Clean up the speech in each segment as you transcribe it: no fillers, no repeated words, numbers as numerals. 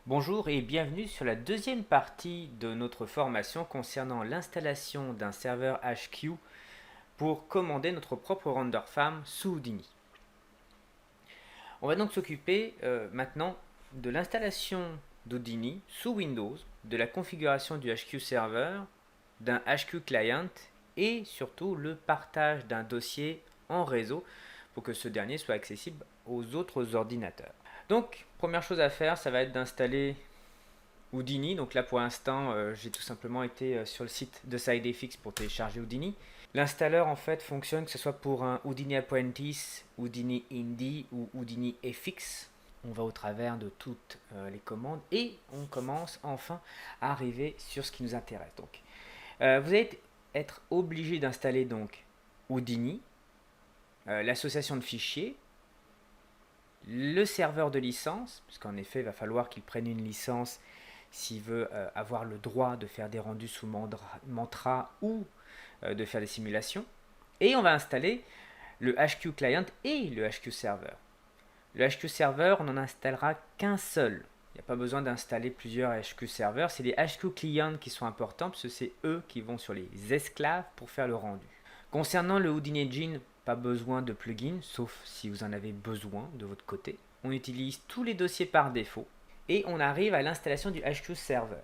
Bonjour et bienvenue sur la deuxième partie de notre formation concernant l'installation d'un serveur HQ pour commander notre propre render farm sous Houdini. On va donc s'occuper maintenant de l'installation d'Houdini sous Windows, de la configuration du HQ server, d'un HQ client et surtout le partage d'un dossier en réseau pour que ce dernier soit accessible aux autres ordinateurs. Donc, première chose à faire, ça va être d'installer Houdini. Donc là, pour l'instant, j'ai tout simplement été sur le site de SideFX pour télécharger Houdini. L'installeur, en fait, fonctionne que ce soit pour un Houdini Apprentice, Houdini Indie ou Houdini FX. On va au travers de toutes les commandes et on commence enfin à arriver sur ce qui nous intéresse. Donc, vous allez être obligé d'installer donc Houdini, l'association de fichiers, le serveur de licence, puisqu'en effet, il va falloir qu'il prenne une licence s'il veut avoir le droit de faire des rendus sous Mantra ou de faire des simulations. Et on va installer le HQ Client et le HQ Server. Le HQ Server, on n'en installera qu'un seul. Il n'y a pas besoin d'installer plusieurs HQ Servers. C'est les HQ Clients qui sont importants, parce que c'est eux qui vont sur les esclaves pour faire le rendu. Concernant le Houdini Engine, pas besoin de plugin, sauf si vous en avez besoin de votre côté. On utilise tous les dossiers par défaut et on arrive à l'installation du HQ Server.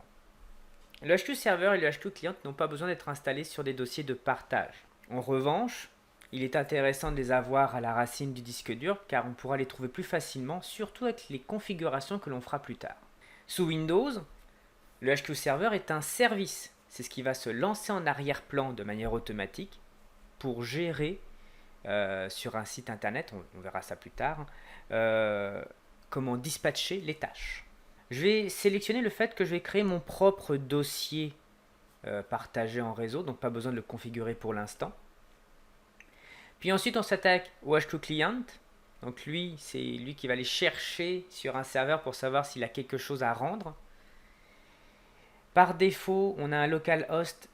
Le HQ Server et le HQ Client n'ont pas besoin d'être installés sur des dossiers de partage. En revanche, il est intéressant de les avoir à la racine du disque dur car on pourra les trouver plus facilement, surtout avec les configurations que l'on fera plus tard. Sous Windows, le HQ Server est un service. C'est ce qui va se lancer en arrière-plan de manière automatique pour gérer sur un site internet, on verra ça plus tard, comment dispatcher les tâches. Je vais sélectionner le fait que je vais créer mon propre dossier partagé en réseau, donc pas besoin de le configurer pour l'instant. Puis ensuite on s'attaque au HQ Client. Donc lui, c'est lui qui va aller chercher sur un serveur pour savoir s'il a quelque chose à rendre. Par défaut, on a un localhost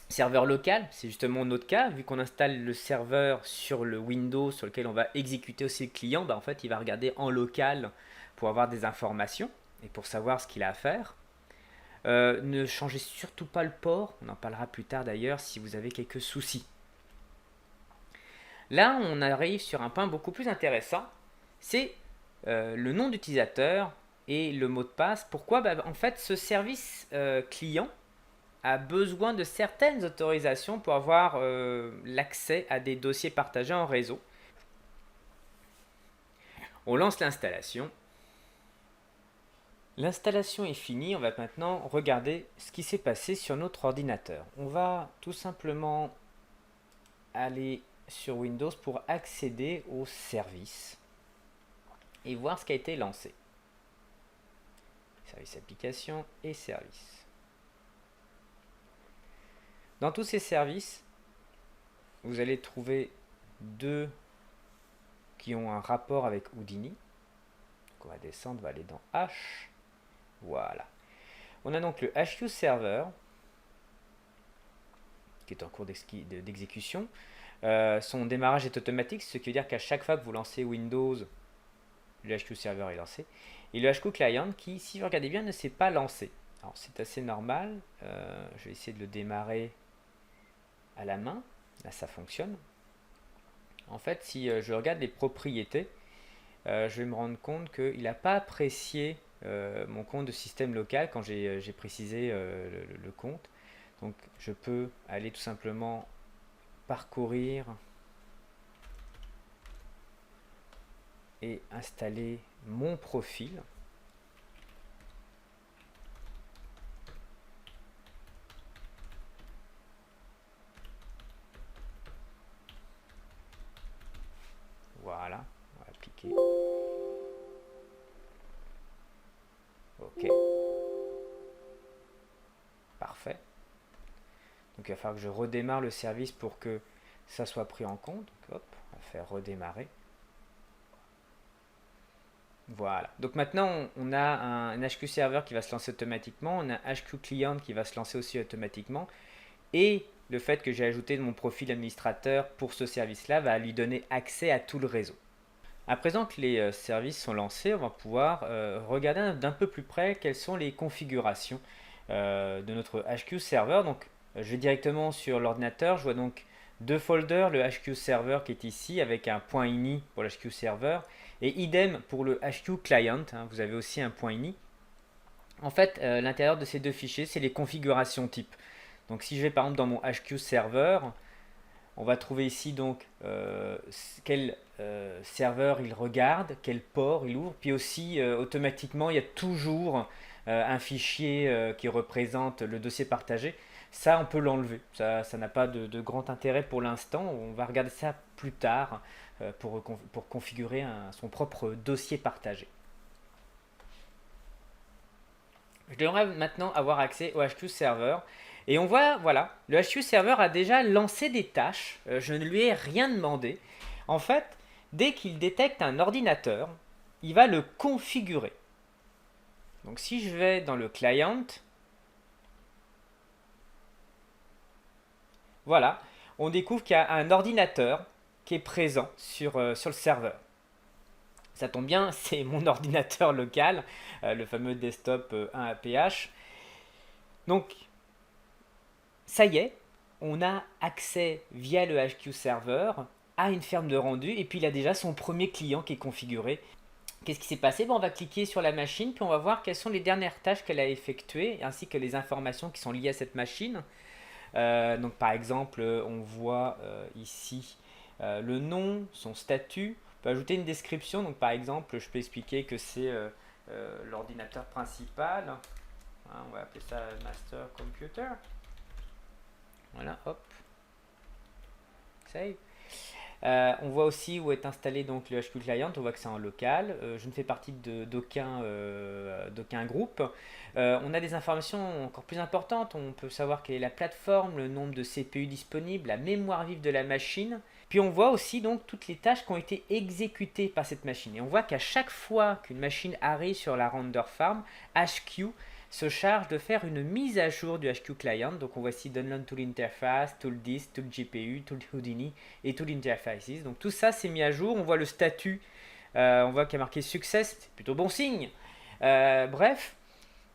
serveur local, c'est justement notre cas, vu qu'on installe le serveur sur le Windows sur lequel on va exécuter aussi le client, en fait il va regarder en local pour avoir des informations et pour savoir ce qu'il a à faire. Ne changez surtout pas le port, on en parlera plus tard d'ailleurs si vous avez quelques soucis. Là on arrive sur un point beaucoup plus intéressant, c'est le nom d'utilisateur et le mot de passe. Pourquoi ? En fait ce service client a besoin de certaines autorisations pour avoir l'accès à des dossiers partagés en réseau. On lance l'installation. L'installation est finie, on va maintenant regarder ce qui s'est passé sur notre ordinateur. On va tout simplement aller sur Windows pour accéder au service et voir ce qui a été lancé. Service application et service. Dans tous ces services, vous allez trouver deux qui ont un rapport avec Houdini. Donc on va descendre, on va aller dans H. Voilà. On a donc le HQ Server qui est en cours d'exécution. Son démarrage est automatique, ce qui veut dire qu'à chaque fois que vous lancez Windows, le HQ Server est lancé. Et le HQ Client qui, si vous regardez bien, ne s'est pas lancé. Alors c'est assez normal. Je vais essayer de le démarrer à la main. Là ça fonctionne. En fait, si je regarde les propriétés, je vais me rendre compte qu'il n'a pas apprécié mon compte de système local quand j'ai précisé le compte. Donc je peux aller tout simplement parcourir et installer mon profil. Voilà, on va appliquer. OK. Parfait. Donc il va falloir que je redémarre le service pour que ça soit pris en compte. Donc hop, on va faire redémarrer. Voilà. Donc maintenant on a un HQ serveur qui va se lancer automatiquement, on a un HQ client qui va se lancer aussi automatiquement, et le fait que j'ai ajouté mon profil administrateur pour ce service-là va lui donner accès à tout le réseau. À présent que les services sont lancés, on va pouvoir regarder d'un peu plus près quelles sont les configurations de notre HQ Server. Donc, je vais directement sur l'ordinateur. Je vois donc deux folders, le HQ Server qui est ici avec un .ini pour le HQ Server et idem pour le HQ Client. Hein, vous avez aussi un .ini. En fait, l'intérieur de ces deux fichiers, c'est les configurations type. Donc, si je vais par exemple dans mon HQ Server, on va trouver ici donc quel serveur il regarde, quel port il ouvre. Puis aussi, automatiquement, il y a toujours un fichier qui représente le dossier partagé. Ça, on peut l'enlever. Ça n'a pas de grand intérêt pour l'instant. On va regarder ça plus tard pour configurer son propre dossier partagé. Je devrais maintenant avoir accès au HQ Server. Et on voit, voilà, le HQ Server a déjà lancé des tâches. Je ne lui ai rien demandé. En fait, dès qu'il détecte un ordinateur, il va le configurer. Donc si je vais dans le client, voilà, on découvre qu'il y a un ordinateur qui est présent sur le serveur. Ça tombe bien, c'est mon ordinateur local, le fameux desktop 1APH. Donc, ça y est, on a accès via le HQ Server à une ferme de rendu et puis il a déjà son premier client qui est configuré. Qu'est-ce qui s'est passé? On va cliquer sur la machine puis on va voir quelles sont les dernières tâches qu'elle a effectuées ainsi que les informations qui sont liées à cette machine. Donc par exemple, on voit ici le nom, son statut. On peut ajouter une description. Donc par exemple, je peux expliquer que c'est l'ordinateur principal. Hein, on va appeler ça Master Computer. Voilà, hop. Save. On voit aussi où est installé donc le HQ Client, on voit que c'est en local. Je ne fais partie d'aucun groupe. On a des informations encore plus importantes, on peut savoir quelle est la plateforme, le nombre de CPU disponible, la mémoire vive de la machine. Puis on voit aussi donc toutes les tâches qui ont été exécutées par cette machine. Et on voit qu'à chaque fois qu'une machine arrive sur la Render Farm, HQ se charge de faire une mise à jour du HQ Client. Donc on voit ici Download Tool Interface, Tool Disk, Tool GPU, Tool Houdini et Tool Interfaces. Donc tout ça c'est mis à jour. On voit le statut, on voit qu'il y a marqué Success, c'est plutôt bon signe. Bref,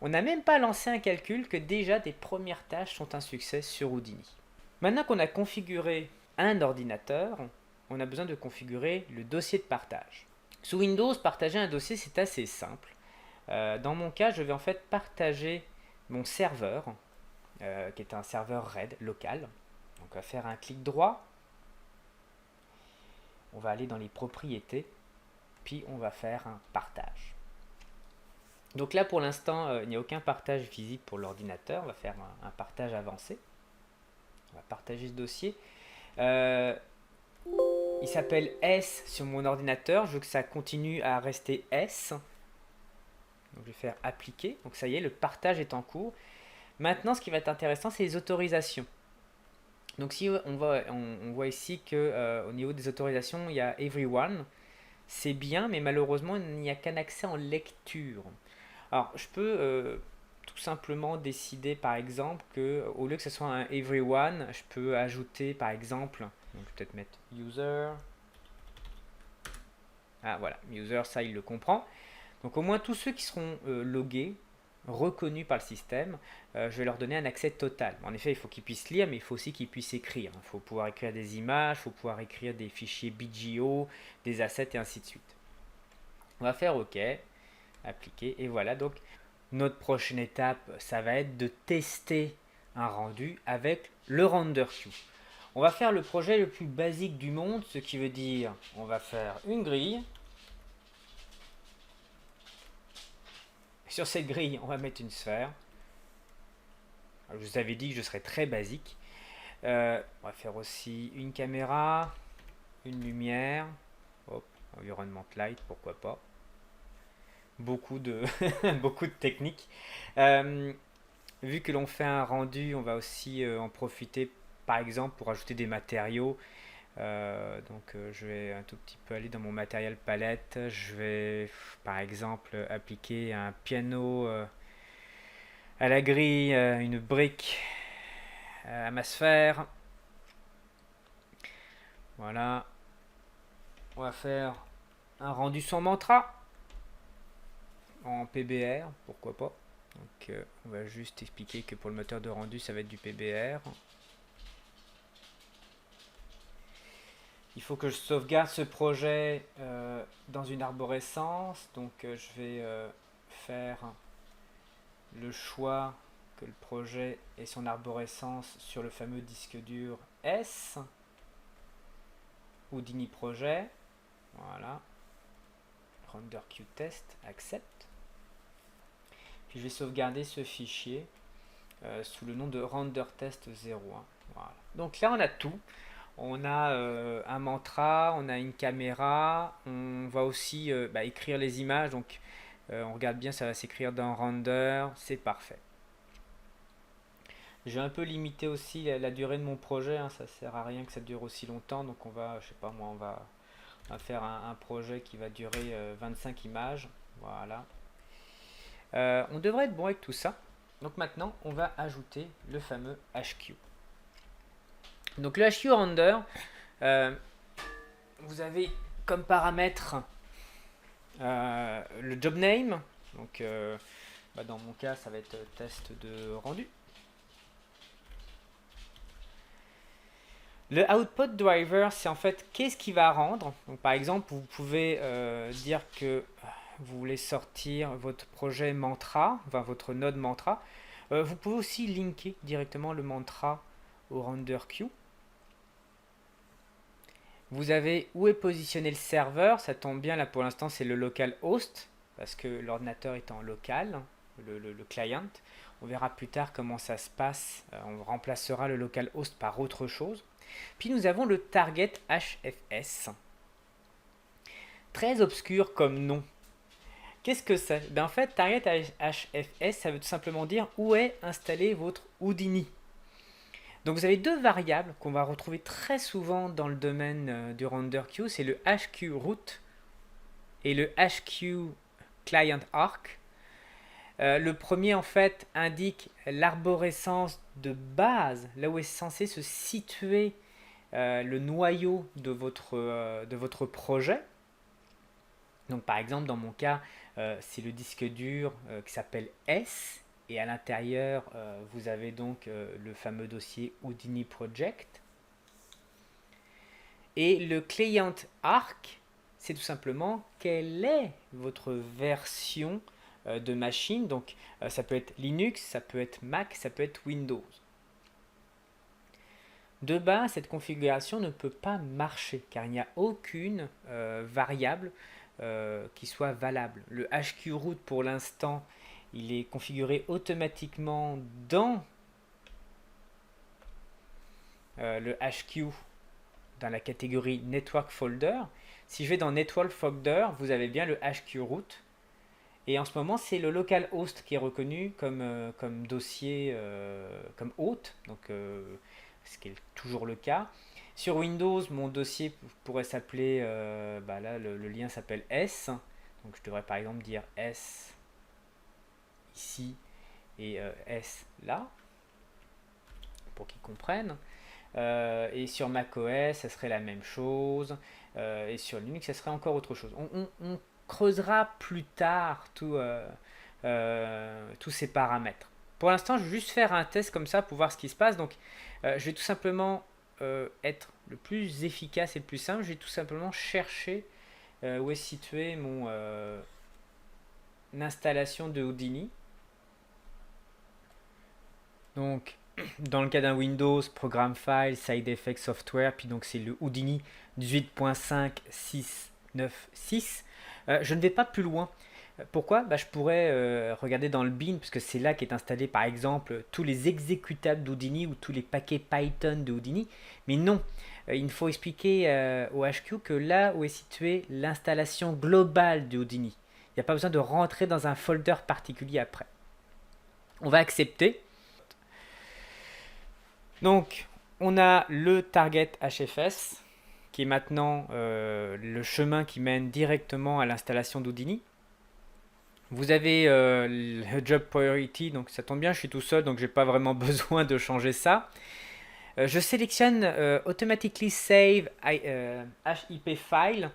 on n'a même pas lancé un calcul que déjà des premières tâches sont un succès sur Houdini. Maintenant qu'on a configuré un ordinateur, on a besoin de configurer le dossier de partage. Sous Windows, partager un dossier c'est assez simple. Dans mon cas, je vais en fait partager mon serveur, qui est un serveur RAID local. Donc on va faire un clic droit, on va aller dans les propriétés, puis on va faire un partage. Donc là pour l'instant, il n'y a aucun partage visible pour l'ordinateur, on va faire un partage avancé. On va partager ce dossier. Il s'appelle S sur mon ordinateur, je veux que ça continue à rester S. Donc je vais faire appliquer. Donc ça y est, le partage est en cours. Maintenant, ce qui va être intéressant, c'est les autorisations. Donc si on voit ici que au niveau des autorisations, il y a everyone. C'est bien, mais malheureusement, il n'y a qu'un accès en lecture. Alors, je peux tout simplement décider, par exemple, que au lieu que ce soit un everyone, je peux ajouter, par exemple, donc je vais peut-être mettre user. Ah voilà, user, ça il le comprend. Donc au moins tous ceux qui seront logués, reconnus par le système, je vais leur donner un accès total. En effet, il faut qu'ils puissent lire, mais il faut aussi qu'ils puissent écrire. Il faut pouvoir écrire des images, il faut pouvoir écrire des fichiers BGO, des assets et ainsi de suite. On va faire OK, appliquer, et voilà. Donc notre prochaine étape, ça va être de tester un rendu avec le RenderQ. On va faire le projet le plus basique du monde, ce qui veut dire on va faire une grille. Sur cette grille, on va mettre une sphère. Alors, je vous avais dit que je serais très basique. On va faire aussi une caméra, une lumière. Hop, environment light, pourquoi pas. Beaucoup de, beaucoup de techniques. Vu que l'on fait un rendu, on va aussi en profiter, par exemple, pour ajouter des matériaux. Je vais un tout petit peu aller dans mon matériel palette. Je vais par exemple appliquer un piano à la grille, une brique à ma sphère. Voilà. On va faire un rendu sans mantra en PBR, pourquoi pas. Donc on va juste expliquer que pour le moteur de rendu ça va être du PBR. Il faut que je sauvegarde ce projet dans une arborescence, donc je vais faire le choix que le projet ait son arborescence sur le fameux disque dur S, Houdini projet, voilà, render qtest, accept. Puis je vais sauvegarder ce fichier sous le nom de rendertest01. Voilà. Donc là on a tout. On a un mantra, on a une caméra, on va aussi écrire les images, donc on regarde bien, ça va s'écrire dans render, c'est parfait. J'ai un peu limité aussi la durée de mon projet, hein, ça sert à rien que ça dure aussi longtemps, donc on va, je sais pas moi, on va faire un projet qui va durer 25 images, voilà. On devrait être bon avec tout ça, donc maintenant on va ajouter le fameux HQ. Donc le HQ render, vous avez comme paramètre le job name, donc dans mon cas ça va être test de rendu. Le output driver, c'est en fait qu'est-ce qu'il va rendre. Donc par exemple, vous pouvez dire que vous voulez sortir votre projet mantra, enfin votre node mantra. Vous pouvez aussi linker directement le mantra au render queue. Vous avez où est positionné le serveur, ça tombe bien, là pour l'instant c'est le local host, parce que l'ordinateur est en local, le client. On verra plus tard comment ça se passe, on remplacera le local host par autre chose. Puis nous avons le target HFS, très obscur comme nom. Qu'est-ce que c'est? En fait, target HFS, ça veut tout simplement dire où est installé votre Houdini. Donc vous avez deux variables qu'on va retrouver très souvent dans le domaine du render queue, c'est le HQ root et le HQ client arc. Le premier en fait indique l'arborescence de base, là où est censé se situer le noyau de votre projet. Donc par exemple dans mon cas c'est le disque dur qui s'appelle S. Et à l'intérieur, vous avez donc le fameux dossier Houdini Project. Et le Client Arc, c'est tout simplement quelle est votre version de machine. Donc ça peut être Linux, ça peut être Mac, ça peut être Windows. De base, cette configuration ne peut pas marcher car il n'y a aucune variable qui soit valable. Le HQ root pour l'instant, il est configuré automatiquement dans le HQ dans la catégorie Network Folder. Si je vais dans Network Folder, vous avez bien le HQ root. Et en ce moment, c'est le localhost qui est reconnu comme dossier, comme hôte, donc, ce qui est toujours le cas. Sur Windows, mon dossier pourrait s'appeler, là le lien s'appelle S. Donc je devrais par exemple dire S ici et S là, pour qu'ils comprennent. Et sur macOS, ça serait la même chose. Et sur Linux, ça serait encore autre chose. On creusera plus tard tous ces paramètres. Pour l'instant, je vais juste faire un test comme ça pour voir ce qui se passe. Donc, je vais tout simplement être le plus efficace et le plus simple. Je vais tout simplement chercher où est située mon installation de Houdini. Donc, dans le cas d'un Windows, Program File, Side Effects Software, puis donc c'est le Houdini 18.5696. Je ne vais pas plus loin. Pourquoi? Je pourrais regarder dans le bin, puisque c'est là qu'est installé par exemple tous les exécutables d'Houdini ou tous les paquets Python de Houdini. Mais non, il faut expliquer au HQ que là où est située l'installation globale de Houdini. Il n'y a pas besoin de rentrer dans un folder particulier après. On va accepter. Donc, on a le target HFS, qui est maintenant le chemin qui mène directement à l'installation d'Houdini. Vous avez le job priority, donc ça tombe bien, je suis tout seul, donc j'ai pas vraiment besoin de changer ça. Je sélectionne Automatically Save HIP File.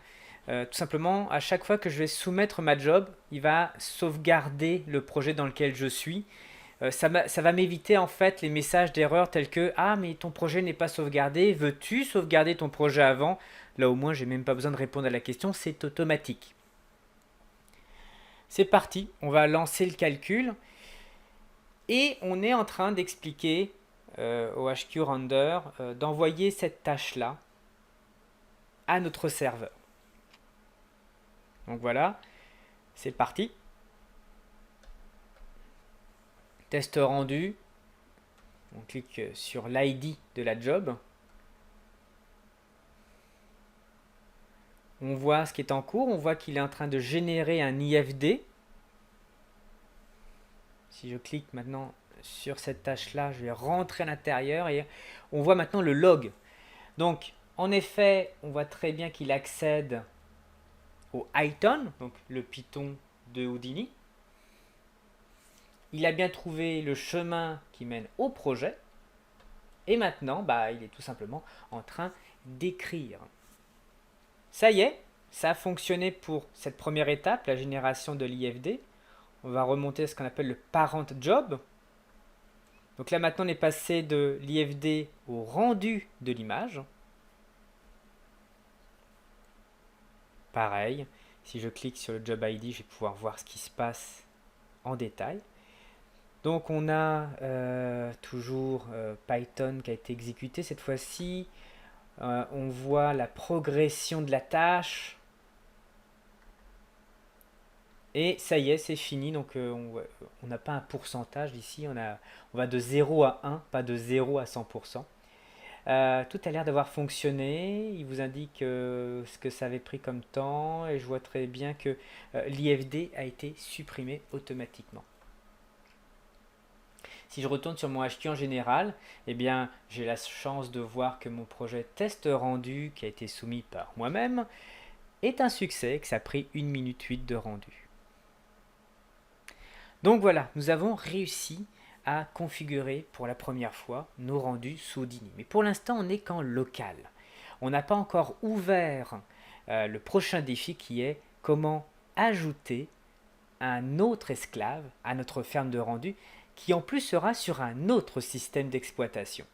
Tout simplement, à chaque fois que je vais soumettre ma job, il va sauvegarder le projet dans lequel je suis. Ça va m'éviter en fait les messages d'erreur tels que «Ah mais ton projet n'est pas sauvegardé, veux-tu sauvegarder ton projet avant?» Là au moins j'ai même pas besoin de répondre à la question, c'est automatique. C'est parti, on va lancer le calcul et on est en train d'expliquer au HQ Render d'envoyer cette tâche-là à notre serveur. Donc voilà, c'est parti. Test rendu. On clique sur l'ID de la job. On voit ce qui est en cours. On voit qu'il est en train de générer un IFD. Si je clique maintenant sur cette tâche-là, je vais rentrer à l'intérieur et on voit maintenant le log. Donc, en effet, on voit très bien qu'il accède au Python, donc le Python de Houdini. Il a bien trouvé le chemin qui mène au projet. Et maintenant, il est tout simplement en train d'écrire. Ça y est, ça a fonctionné pour cette première étape, la génération de l'IFD. On va remonter à ce qu'on appelle le parent job. Donc là maintenant on est passé de l'IFD au rendu de l'image. Pareil, si je clique sur le job ID, je vais pouvoir voir ce qui se passe en détail. Donc on a toujours Python qui a été exécuté cette fois-ci. On voit la progression de la tâche. Et ça y est, c'est fini. Donc on n'a pas un pourcentage ici. On va de 0 à 1, pas de 0 à 100%. Tout a l'air d'avoir fonctionné. Il vous indique ce que ça avait pris comme temps. Et je vois très bien que l'IFD a été supprimé automatiquement. Si je retourne sur mon HQ en général, eh bien, j'ai la chance de voir que mon projet test rendu, qui a été soumis par moi-même, est un succès, que ça a pris 1 minute 8 de rendu. Donc voilà, nous avons réussi à configurer pour la première fois nos rendus sous Houdini. Mais pour l'instant, on n'est qu'en local. On n'a pas encore ouvert le prochain défi qui est comment ajouter un autre esclave à notre ferme de rendu qui en plus sera sur un autre système d'exploitation.